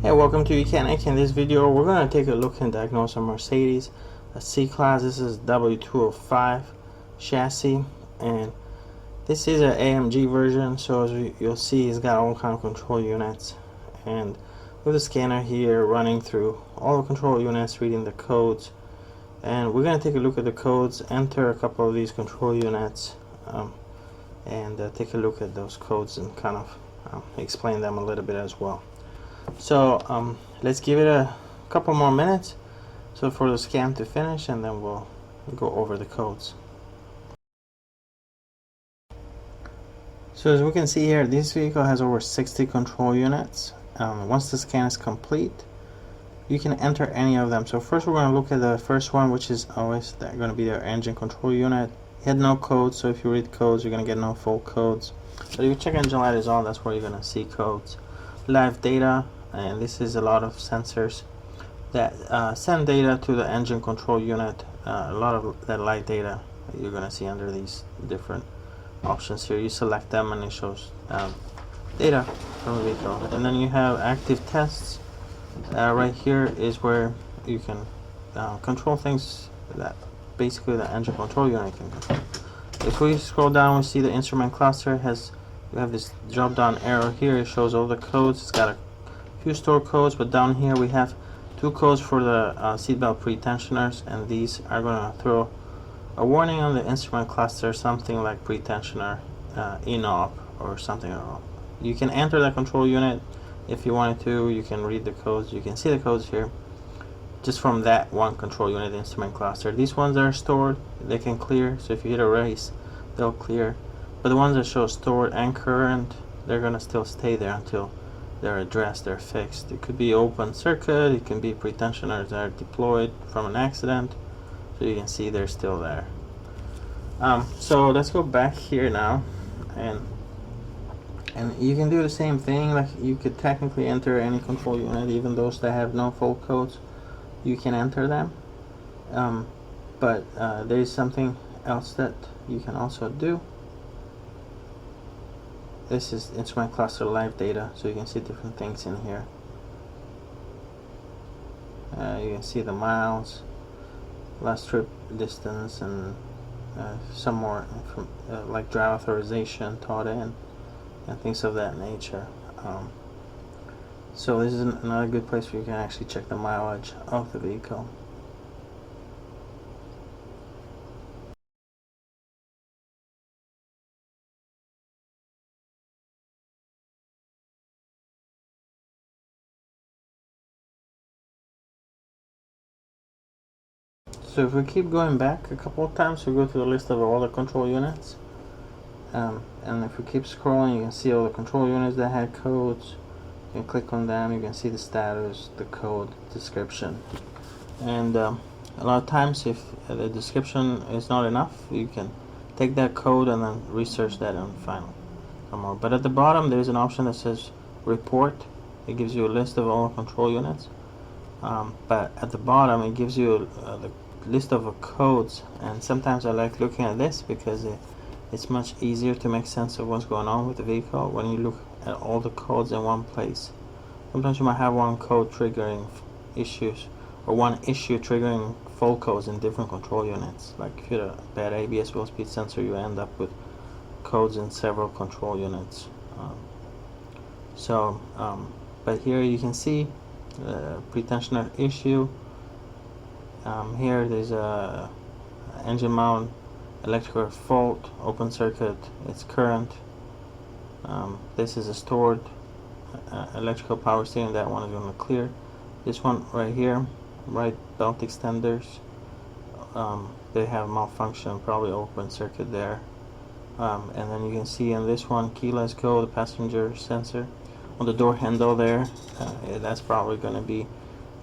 Hey, welcome to YOUCANIC. In this video, we're going to take a look and diagnose a Mercedes, a C-Class. This is W205 chassis, and this is an AMG version. So as you'll see, it's got all kind of control units, and with the scanner here running through all the control units, reading the codes. And we're going to take a look at the codes, enter a couple of these control units, and take a look at those codes and kind of explain them a little bit as well. So let's give it a couple more minutes so for the scan to finish, and then we'll go over the codes. So as we can see here, this vehicle has over 60 control units. Once the scan is complete, you can enter any of them. So first we're going to look at the first one, which is always going to be their engine control unit. It had no codes, so if you read codes, you're going to get no full codes. But if you check engine light is on, that's where you're going to see codes. Live data, and this is a lot of sensors that send data to the engine control unit. A lot of that light data you're going to see under these different options here. You select them and it shows data from the vehicle. And then you have active tests. Right here is where you can control things that basically the engine control unit can control. If we scroll down, we see the instrument cluster we have this drop down arrow here. It shows all the codes. It's got a few stored codes, but down here we have two codes for the seatbelt pre-tensioners, and these are going to throw a warning on the instrument cluster, something like pre-tensioner in-op or something. You can enter the control unit if you wanted to. You can read the codes. You can see the codes here just from that one control unit instrument cluster. These ones are stored. They can clear, so if you hit erase, they'll clear. But the ones that show stored and current, they're going to still stay there until they're addressed, they're fixed. It could be open circuit, it can be pre-tensioners that are deployed from an accident, so you can see they're still there. So let's go back here now, and you can do the same thing. Like, you could technically enter any control unit, even those that have no full codes, you can enter them. But there's something else that you can also do. This is instrument cluster live data, so you can see different things in here. You can see the miles, last trip distance, and some more from like drive authorization taught in and things of that nature. So this is another good place where you can actually check the mileage of the vehicle. So if we keep going back a couple of times, we go to the list of all the control units, and if we keep scrolling, you can see all the control units that had codes. You can click on them, you can see the status, the code, description, and a lot of times if the description is not enough, you can take that code and then research that and find some more. But at the bottom there's an option that says report. It gives you a list of all control units, but at the bottom it gives you the list of codes, and sometimes I like looking at this because it's much easier to make sense of what's going on with the vehicle when you look at all the codes in one place. Sometimes you might have one code triggering issues, or one issue triggering full codes in different control units. Like if you had a bad ABS wheel speed sensor, you end up with codes in several control units. But here you can see pre-tensioner issue. Here there's a engine mount electrical fault, open circuit, it's current. This is a stored electrical power steering. That one is going to clear. This one right here, right belt extenders, they have malfunction, probably open circuit there. And then you can see in this one, keyless go, the passenger sensor on the door handle there, that's probably going to be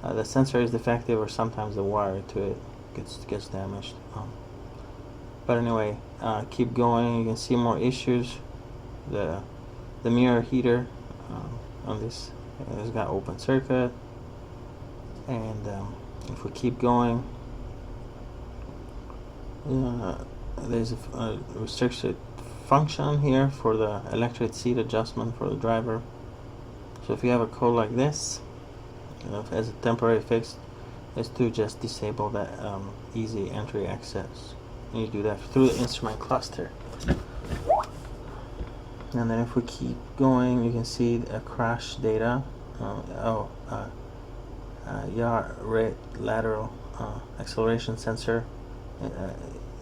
the sensor is defective, or sometimes the wire to it gets damaged. But anyway, keep going. You can see more issues. The mirror heater on this has got open circuit, and if we keep going, there's a restricted function here for the electric seat adjustment for the driver. So if you have a code like this, as a temporary fix is to just disable that easy entry access. And you do that through the instrument cluster. And then if we keep going, you can see a crash data. Yaw rate lateral acceleration sensor.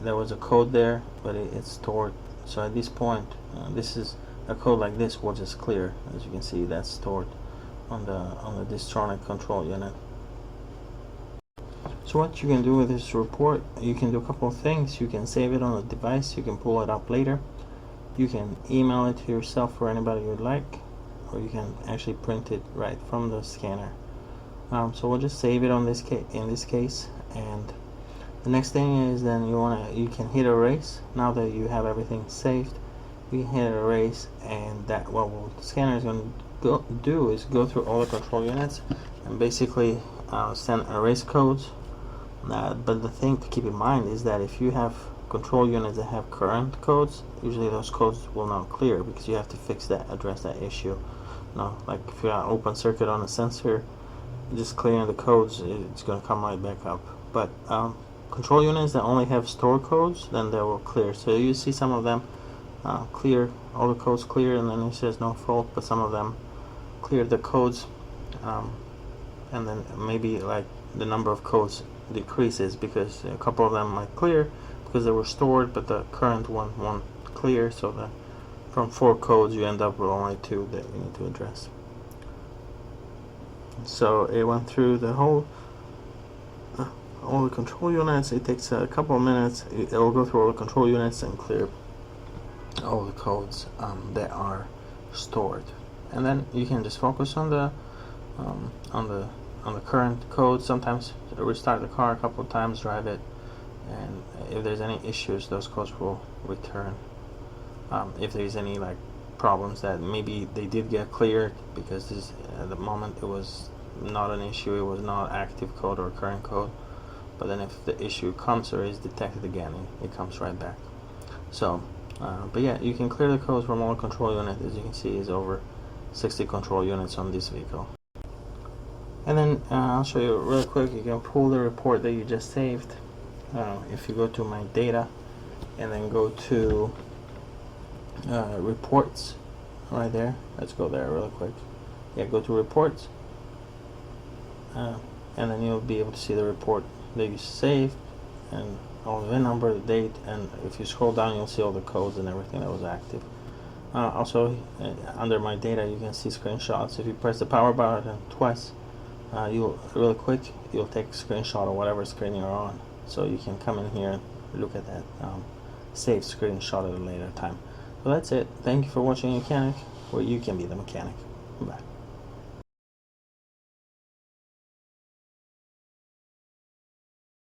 There was a code there, but it's stored. So at this point, this is a code like this will just clear. As you can see, that's stored on the Distronic control unit. So what you can do with this report, you can do a couple of things. You can save it on the device. You can pull it up later. You can email it to yourself or anybody you'd like, or you can actually print it right from the scanner. So we'll just save it on this in this case, and the next thing is then you can hit erase. Now that you have everything saved, you can hit erase, and that what the scanner is going to do is go through all the control units and basically send erase codes. But the thing to keep in mind is that if you have control units that have current codes, usually those codes will not clear because you have to address that issue. No, like if you have open circuit on a sensor, just clearing the codes, it's going to come right back up. But control units that only have stored codes, then they will clear. So you see some of them clear, all the codes clear, and then it says no fault, but some of them clear the codes, and then maybe like the number of codes decreases because a couple of them might clear because they were stored, but the current one won't clear. So that from 4 codes you end up with only 2 that you need to address. So it went through the whole all the control units. It takes a couple of minutes. It will go through all the control units and clear all the codes that are stored, and then you can just focus on the current code. Sometimes restart the car a couple of times, drive it, and if there's any issues, those codes will return. If there's any like problems that maybe they did get cleared because this at the moment it was not an issue, it was not active code or current code, but then if the issue comes or is detected again, it comes right back. So but yeah, you can clear the codes from all control units. As you can see, is over 60 control units on this vehicle. And then I'll show you real quick. You can pull the report that you just saved. If you go to my data and then go to reports right there. Let's go there real quick. Yeah, go to reports, and then you'll be able to see the report that you saved and all the VIN number, the date, and if you scroll down you'll see all the codes and everything that was active. Also under my data you can see screenshots. If you press the power button twice, you'll really quick you'll take a screenshot of whatever screen you're on, so you can come in here and look at that saved screenshot at a later time. So that's it. Thank you for watching YOUCANIC, where you can be the mechanic. Bye.